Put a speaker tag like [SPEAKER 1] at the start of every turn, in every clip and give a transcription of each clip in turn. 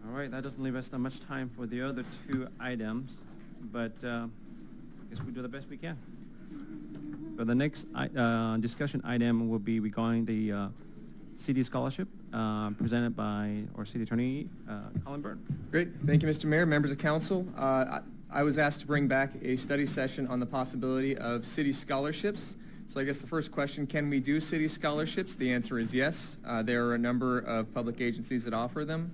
[SPEAKER 1] All right, that doesn't leave us that much time for the other two items, but I guess we do the best we can. So the next discussion item will be regarding the city scholarship presented by our city attorney, Colin Byrne.
[SPEAKER 2] Great. Thank you, Mr. Mayor, members of council. I was asked to bring back a study session on the possibility of city scholarships. So I guess the first question, can we do city scholarships? The answer is yes. There are a number of public agencies that offer them.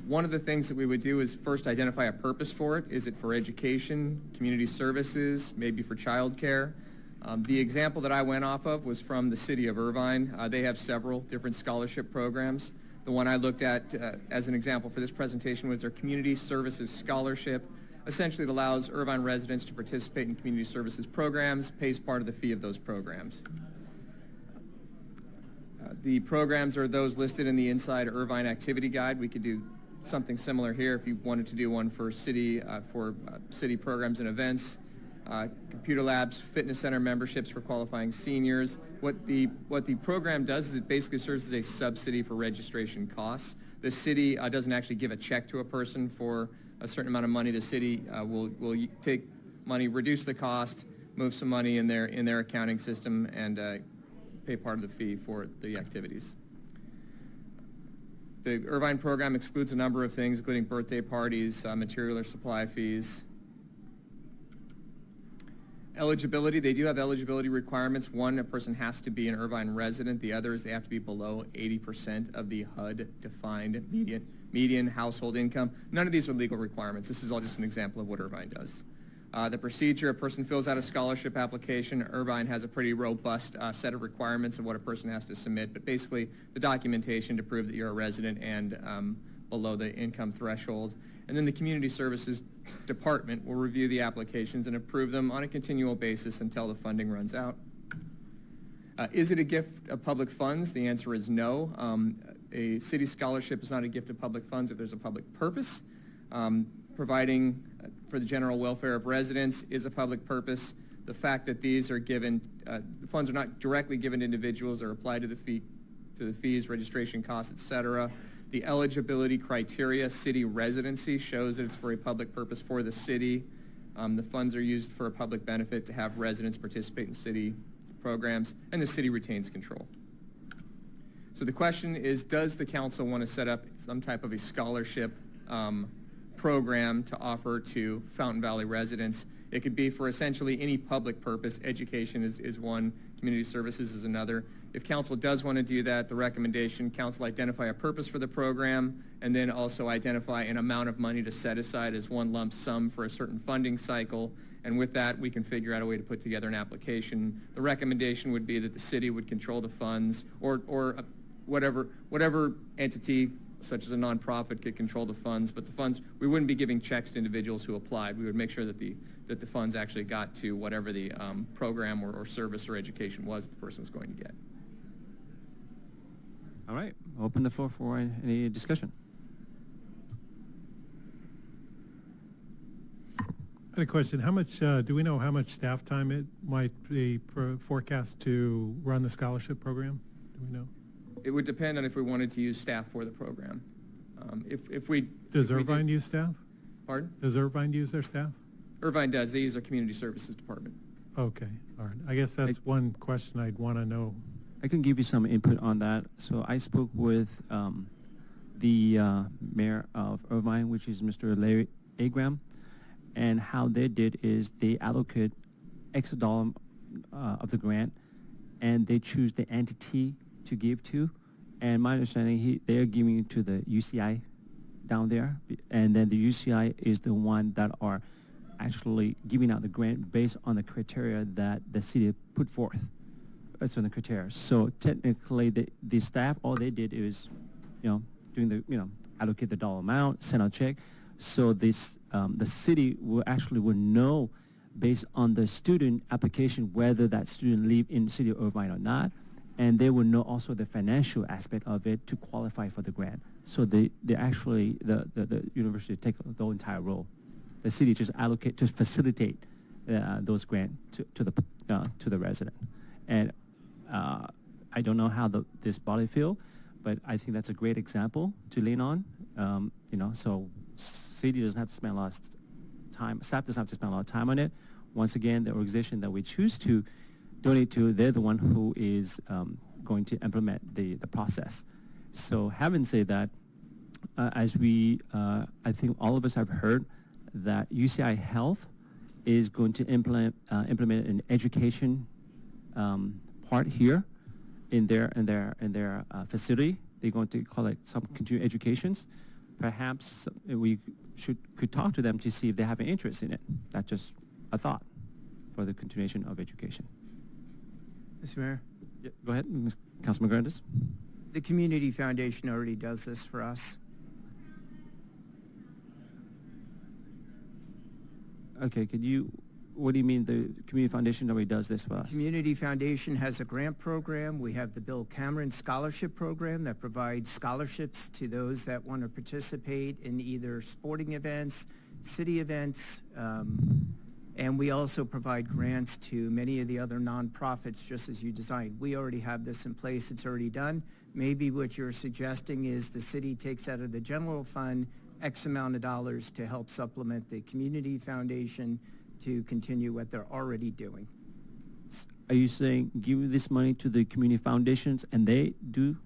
[SPEAKER 2] One of the things that we would do is first identify a purpose for it. Is it for education, community services, maybe for childcare? The example that I went off of was from the city of Irvine. They have several different scholarship programs. The one I looked at as an example for this presentation was their Community Services Scholarship. Essentially, it allows Irvine residents to participate in community services programs, pays part of the fee of those programs. The programs are those listed in the Inside Irvine Activity Guide. We could do something similar here if you wanted to do one for city programs and events. Computer labs, fitness center memberships for qualifying seniors. What the program does is it basically serves as a subsidy for registration costs. The city doesn't actually give a check to a person for a certain amount of money. The city will take money, reduce the cost, move some money in their accounting system, and pay part of the fee for the activities. The Irvine program excludes a number of things, including birthday parties, material or supply fees. Eligibility, they do have eligibility requirements. One, a person has to be an Irvine resident. The other is they have to be below 80% of the HUD-defined median household income. None of these are legal requirements. This is all just an example of what Irvine does. The procedure, a person fills out a scholarship application. Irvine has a pretty robust set of requirements of what a person has to submit, but basically the documentation to prove that you're a resident and below the income threshold. And then the Community Services Department will review the applications and approve them on a continual basis until the funding runs out. Is it a gift of public funds? The answer is no. A city scholarship is not a gift of public funds if there's a public purpose. Providing for the general welfare of residents is a public purpose. The fact that these are given, the funds are not directly given to individuals or applied to the fees, registration costs, et cetera. The eligibility criteria, city residency, shows that it's for a public purpose for the city. The funds are used for a public benefit to have residents participate in city programs, and the city retains control. So the question is, does the council want to set up some type of a scholarship program to offer to Fountain Valley residents? It could be for essentially any public purpose. Education is one, community services is another. If council does want to do that, the recommendation, council identify a purpose for the program and then also identify an amount of money to set aside as one lump sum for a certain funding cycle. And with that, we can figure out a way to put together an application. The recommendation would be that the city would control the funds or whatever entity such as a nonprofit could control the funds, but the funds, we wouldn't be giving checks to individuals who applied. We would make sure that the funds actually got to whatever the program or service or education was that the person was going to get.
[SPEAKER 1] All right, open the floor for any discussion.
[SPEAKER 3] I had a question. How much, do we know how much staff time it might be forecast to run the scholarship program? Do we know?
[SPEAKER 2] It would depend on if we wanted to use staff for the program.
[SPEAKER 3] Does Irvine use staff?
[SPEAKER 2] Pardon?
[SPEAKER 3] Does Irvine use their staff?
[SPEAKER 2] Irvine does. They use our community services department.
[SPEAKER 3] Okay, all right. I guess that's one question I'd want to know.
[SPEAKER 1] I can give you some input on that. So I spoke with the mayor of Irvine, which is Mr. Larry Agram, and how they did is they allocate X dollar of the grant, and they choose the entity to give to, and my understanding they are giving it to the UCI down there, and then the UCI is the one that are actually giving out the grant based on the criteria that the city put forth. That's on the criteria. So technically, the staff, all they did is, doing the, allocate the dollar amount, send a check. So this, the city would know based on the student application whether that student live in the city of Irvine or not. And they will know also the financial aspect of it to qualify for the grant. So the university take the entire role. The city just allocate to facilitate those grants to the resident. And I don't know how this body feel, but I think that's a great example to lean on So city doesn't have to spend a lot of time, staff doesn't have to spend a lot of time on it. Once again, the organization that we choose to donate to, they're the one who is going to implement the process. So having said that, as we, I think all of us have heard that UCI Health is going to implement an education part here in their facility. They're going to call it some continuing educations. Perhaps we could talk to them to see if they have an interest in it. That's just a thought for the continuation of education.
[SPEAKER 4] Mr. Mayor,
[SPEAKER 1] Yeah, go ahead, Councilman Grandes.
[SPEAKER 4] the Community Foundation already does this for us.
[SPEAKER 1] Okay, what do you mean the Community Foundation already does this for us?
[SPEAKER 4] Community Foundation has a grant program. We have the Bill Cameron Scholarship Program that provides scholarships to those that want to participate in either sporting events, city events, and we also provide grants to many of the other nonprofits, just as you designed. We already have this in place. It's already done. Maybe what you're suggesting is the city takes out of the general fund X amount of dollars to help supplement the Community Foundation to continue what they're already doing.
[SPEAKER 1] Are you saying give this money to the community foundations and they do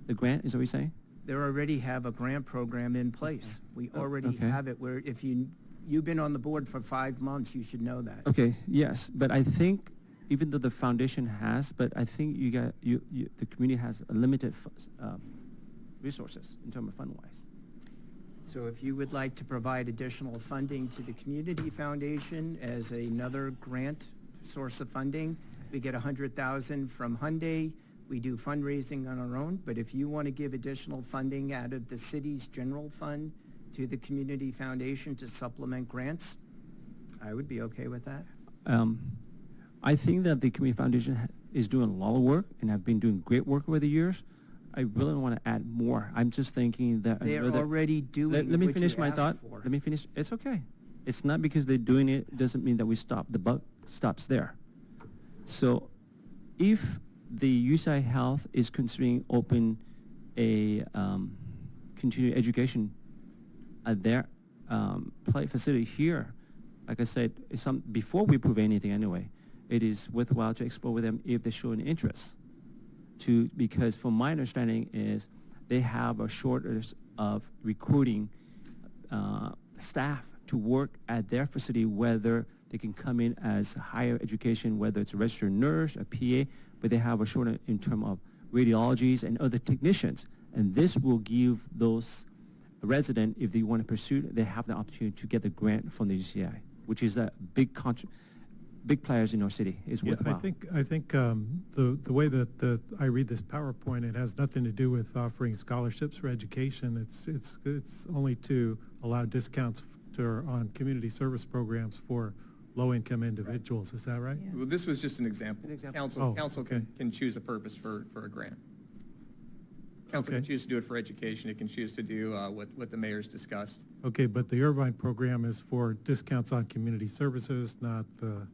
[SPEAKER 1] the grant? Is that what you're saying?
[SPEAKER 4] They already have a grant program in place. We already
[SPEAKER 1] Okay.
[SPEAKER 4] have it where if you've been on the board for 5 months, you should know that.
[SPEAKER 1] Okay, yes, but I think even though the foundation has, but I think the community has a limited resources in terms of fund-wise.
[SPEAKER 4] So if you would like to provide additional funding to the Community Foundation as another grant source of funding, we get $100,000 from Hyundai. We do fundraising on our own, but if you want to give additional funding out of the city's general fund to the Community Foundation to supplement grants, I would be okay with that.
[SPEAKER 1] I think that the community foundation is doing a lot of work and have been doing great work over the years. I really want to add more. I'm just thinking that
[SPEAKER 4] They're already doing
[SPEAKER 1] Let me
[SPEAKER 4] what
[SPEAKER 1] finish
[SPEAKER 4] you
[SPEAKER 1] my
[SPEAKER 4] asked
[SPEAKER 1] thought.
[SPEAKER 4] for.
[SPEAKER 1] Let me finish. It's okay. It's not because they're doing it doesn't mean that we stop. The buck stops there. So, if the UCI Health is considering open a continuing education at their play facility here, like I said, before we prove anything anyway, it is worthwhile to explore with them if they show an interest. Because from my understanding is they have a shortage of recruiting staff to work at their facility, whether they can come in as higher education, whether it's a registered nurse, a PA, but they have a shortage in terms of radiologies and other technicians. And this will give those residents, if they want to pursue, they have the opportunity to get the grant from the UCI, which is a big players in our city. Is
[SPEAKER 3] Yeah,
[SPEAKER 1] worthwhile.
[SPEAKER 3] I think the way that I read this PowerPoint, it has nothing to do with offering scholarships for education. It's only to allow discounts on community service programs for low-income individuals. Is that right?
[SPEAKER 5] Yeah.
[SPEAKER 2] Well, this was just an example.
[SPEAKER 1] An example.
[SPEAKER 2] Council,
[SPEAKER 3] Oh,
[SPEAKER 2] council
[SPEAKER 3] okay.
[SPEAKER 2] can choose a purpose for a grant. Council can
[SPEAKER 3] Okay.
[SPEAKER 2] choose to do it for education. It can choose to do what the mayor's discussed.
[SPEAKER 3] Okay, but the Irvine program is for discounts on community services, not the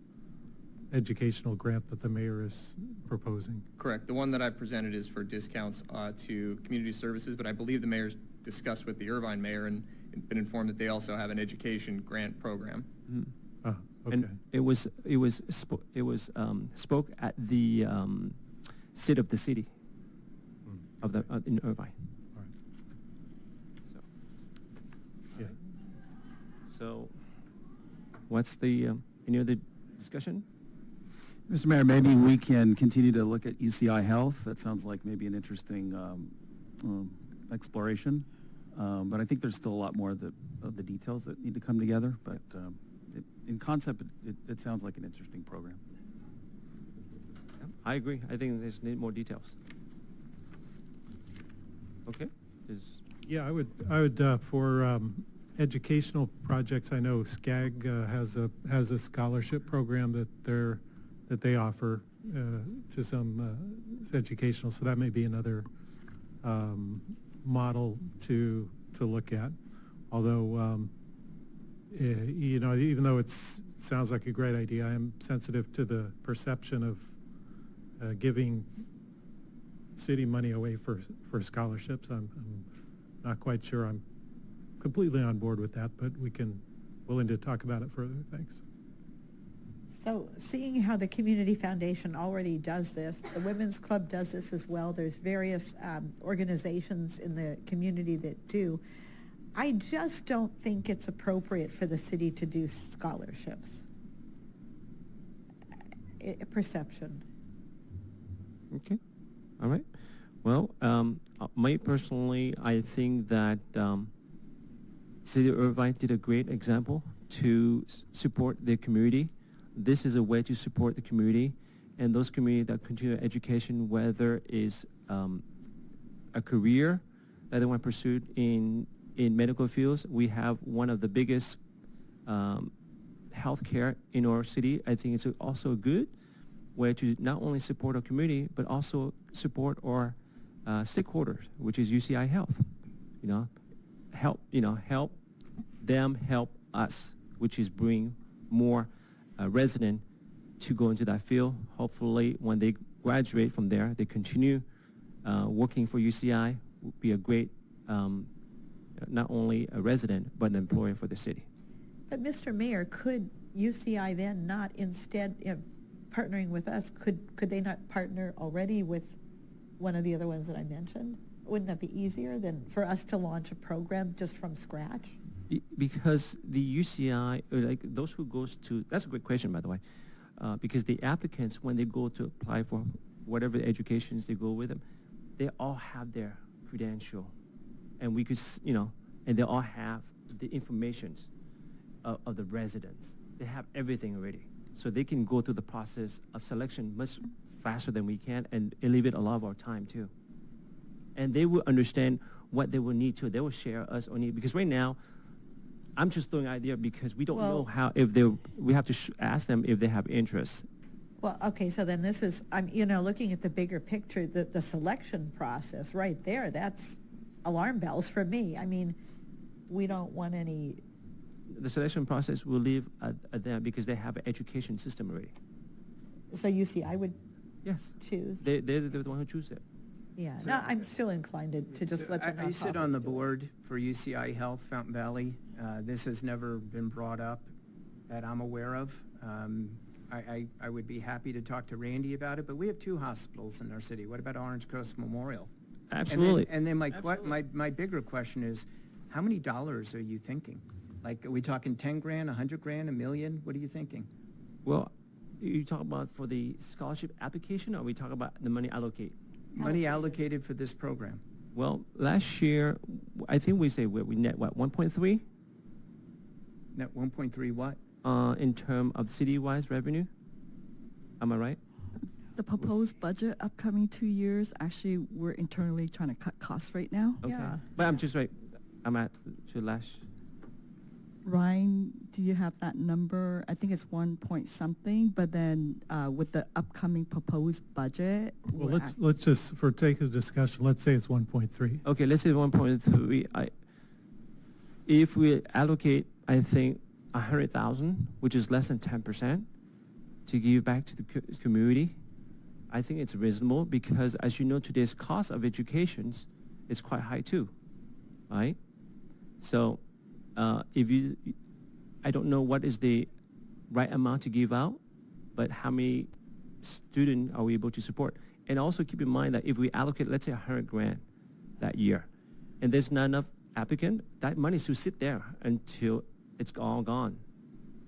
[SPEAKER 3] educational grant that the mayor is proposing.
[SPEAKER 2] Correct. The one that I presented is for discounts to community services, but I believe the mayor's discussed with the Irvine mayor and been informed that they also have an education grant program.
[SPEAKER 1] Mhm.
[SPEAKER 3] Ah, okay.
[SPEAKER 1] And it was spoke at the seat of the city
[SPEAKER 3] Mm.
[SPEAKER 1] of in Irvine.
[SPEAKER 3] All right.
[SPEAKER 1] So,
[SPEAKER 3] Yeah.
[SPEAKER 1] so what's the any other discussion?
[SPEAKER 6] Mr. Mayor, maybe we can continue to look at UCI Health. That sounds like maybe an interesting exploration. But I think there's still a lot more of the details that need to come together. But in concept, it sounds like an interesting program.
[SPEAKER 1] I agree. I think there's need more details. Okay.
[SPEAKER 3] Yeah, I would for educational projects. I know SCAG has a scholarship program that they offer to some educational. So that may be another model to look at. Although even though it sounds like a great idea, I am sensitive to the perception of giving city money away for scholarships. I'm not quite sure I'm completely on board with that, but willing to talk about it further. Thanks.
[SPEAKER 5] So seeing how the Community Foundation already does this, the Women's Club does this as well, there's various organizations in the community that do, I just don't think it's appropriate for the city to do scholarships. Perception.
[SPEAKER 1] Okay, all right. Well, me personally, I think that City of Irvine did a great example to support the community. This is a way to support the community and those community that continue education, whether it's a career that they want to pursue in medical fields. We have one of the biggest healthcare in our city. I think it's also good way to not only support our community, but also support our stakeholders, which is UCI Health. Help them help us, which is bring more resident to go into that field. Hopefully, when they graduate from there, they continue working for UCI, would be a great, not only a resident, but an employer for the city.
[SPEAKER 5] But Mr. Mayor, could UCI then not instead of partnering with us, could they not partner already with one of the other ones that I mentioned? Wouldn't that be easier than for us to launch a program just from scratch?
[SPEAKER 1] Because the UCI, like those who goes to, that's a great question, by the way, because the applicants, when they go to apply for whatever educations they go with them, they all have their credential, and we could, and they all have the informations of the residents. They have everything already, so they can go through the process of selection much faster than we can, and alleviate a lot of our time too. And they will understand what they will need to. They will share us on need, because right now, I'm just throwing an idea because we don't know how, we have to ask them if they have interest.
[SPEAKER 5] Well, okay, so then this is, I'm, looking at the bigger picture, the selection process right there, that's alarm bells for me. I mean, we don't want any.
[SPEAKER 1] The selection process will leave at them because they have an education system already.
[SPEAKER 5] So UCI would
[SPEAKER 1] Yes.
[SPEAKER 5] choose?
[SPEAKER 1] They're the one who choose it.
[SPEAKER 5] Yeah, no, I'm still inclined to just let the
[SPEAKER 4] I sit on the
[SPEAKER 5] nonprofits do it.
[SPEAKER 4] board for UCI Health Fountain Valley. This has never been brought up that I'm aware of. I would be happy to talk to Randy about it, but we have 2 hospitals in our city. What about Orange Coast Memorial?
[SPEAKER 1] Absolutely.
[SPEAKER 4] And then
[SPEAKER 1] Absolutely.
[SPEAKER 4] my bigger question is, how many dollars are you thinking? Like, are we talking 10 grand, 100 grand, $1 million? What are you thinking?
[SPEAKER 1] Well, you talk about for the scholarship application, or we talk about the money allocate?
[SPEAKER 4] Money allocated for this program.
[SPEAKER 1] Well, last year, I think we say we net, 1.3?
[SPEAKER 4] Net 1.3 what?
[SPEAKER 1] In term of city-wise revenue? Am I right?
[SPEAKER 7] The proposed budget upcoming 2 years, actually, we're internally trying to cut costs right now.
[SPEAKER 1] Okay.
[SPEAKER 5] Yeah.
[SPEAKER 1] But I'm just right, I'm at to last.
[SPEAKER 7] Ryan, do you have that number? I think it's 1 point something, but then with the upcoming proposed budget.
[SPEAKER 3] Well,
[SPEAKER 7] we're
[SPEAKER 3] let's just, for take of discussion, let's say it's 1.3.
[SPEAKER 1] Okay, let's say 1.3. If we allocate, I think, 100,000, which is less than 10%, to give back to the community, I think it's reasonable because, as you know, today's cost of education is quite high too, right? So, I don't know what is the right amount to give out, but how many students are we able to support? And also keep in mind that if we allocate, let's say 100 grand that year, and there's not enough applicant, that money should sit there until it's all gone.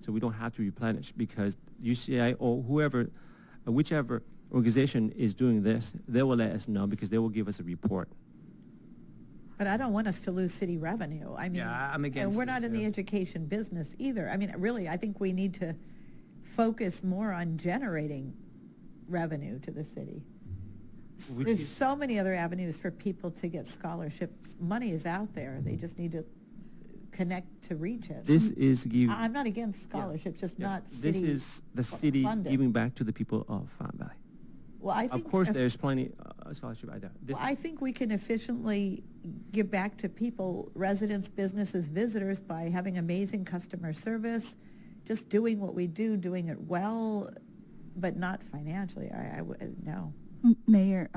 [SPEAKER 1] So we don't have to replenish because UCI or whoever, whichever organization is doing this, they will let us know because they will give us a report.
[SPEAKER 5] But I don't want us to lose city revenue. I mean,
[SPEAKER 4] Yeah, I'm against
[SPEAKER 5] and we're
[SPEAKER 4] this,
[SPEAKER 5] not in the
[SPEAKER 4] too.
[SPEAKER 5] education business either. I mean, really, I think we need to focus more on generating revenue to the city.
[SPEAKER 1] Which
[SPEAKER 5] There's
[SPEAKER 1] is-
[SPEAKER 5] so many other avenues for people to get scholarships. Money is out there. They just need to connect to reach it.
[SPEAKER 1] This is give.
[SPEAKER 5] I'm not against scholarships, just
[SPEAKER 1] Yeah,
[SPEAKER 5] not
[SPEAKER 1] this
[SPEAKER 5] city
[SPEAKER 1] is the city
[SPEAKER 5] funded.
[SPEAKER 1] giving back to the people of Fountain Valley.
[SPEAKER 5] Well, I think
[SPEAKER 1] Of course,
[SPEAKER 5] if-
[SPEAKER 1] there's plenty scholarship out there. This
[SPEAKER 5] Well, I think we can efficiently give back to people, residents, businesses, visitors, by having amazing customer service, just doing what we do, doing it well, but not financially. No.
[SPEAKER 7] Mayor,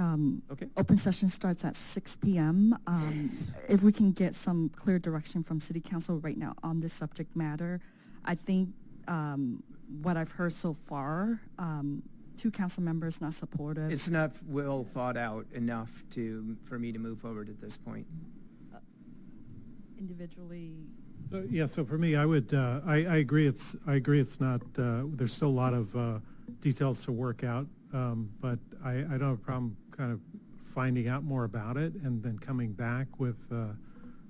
[SPEAKER 1] Okay.
[SPEAKER 7] open session starts at 6 p.m. If we can get some clear direction from City Council right now on this subject matter, I think what I've heard so far, 2 council members not supportive.
[SPEAKER 4] It's not well thought out enough for me to move forward at this point.
[SPEAKER 7] Individually,
[SPEAKER 3] So, yeah, so for me, I would, I agree it's not, there's still a lot of details to work out, but I don't have a problem kind of finding out more about it and then coming back with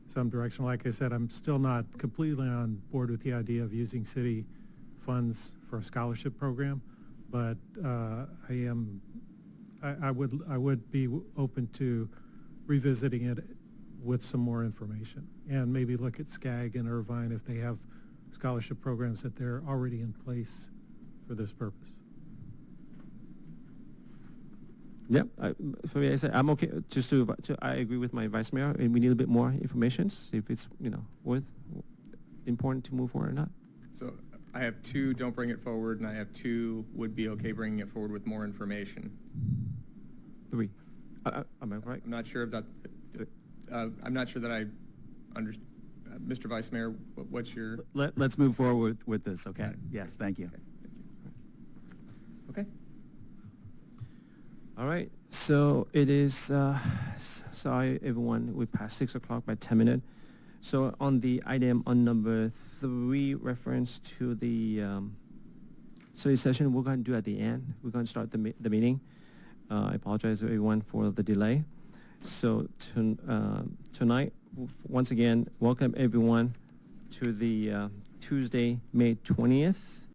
[SPEAKER 3] some direction. Like I said, I'm still not completely on board with the idea of using city funds for a scholarship program, but I would be open to revisiting it with some more information, and maybe look at SCAG and Irvine if they have scholarship programs that they're already in place for this purpose.
[SPEAKER 1] Yep. For me, I said I'm okay. I agree with my vice mayor, and we need a bit more information. See if it's important to move forward or not.
[SPEAKER 2] So I have 2, don't bring it forward, and I have 2, would be okay bringing it forward with more information.
[SPEAKER 1] 3. Am I right?
[SPEAKER 2] I'm not sure if that, I'm not sure that I understand. Mr. Vice Mayor, what's your?
[SPEAKER 6] Let's move forward with this, okay?
[SPEAKER 2] Got it.
[SPEAKER 6] Yes, thank you.
[SPEAKER 2] Okay, thank you. Okay.
[SPEAKER 1] All right. So it is. Sorry, everyone. We passed 6 o'clock by 10 minutes. So on the item on number 3, reference to the study session, we're going to do at the end. We're going to start the meeting. I apologize to everyone for the delay. So tonight, once again, welcome everyone to the Tuesday, May 20th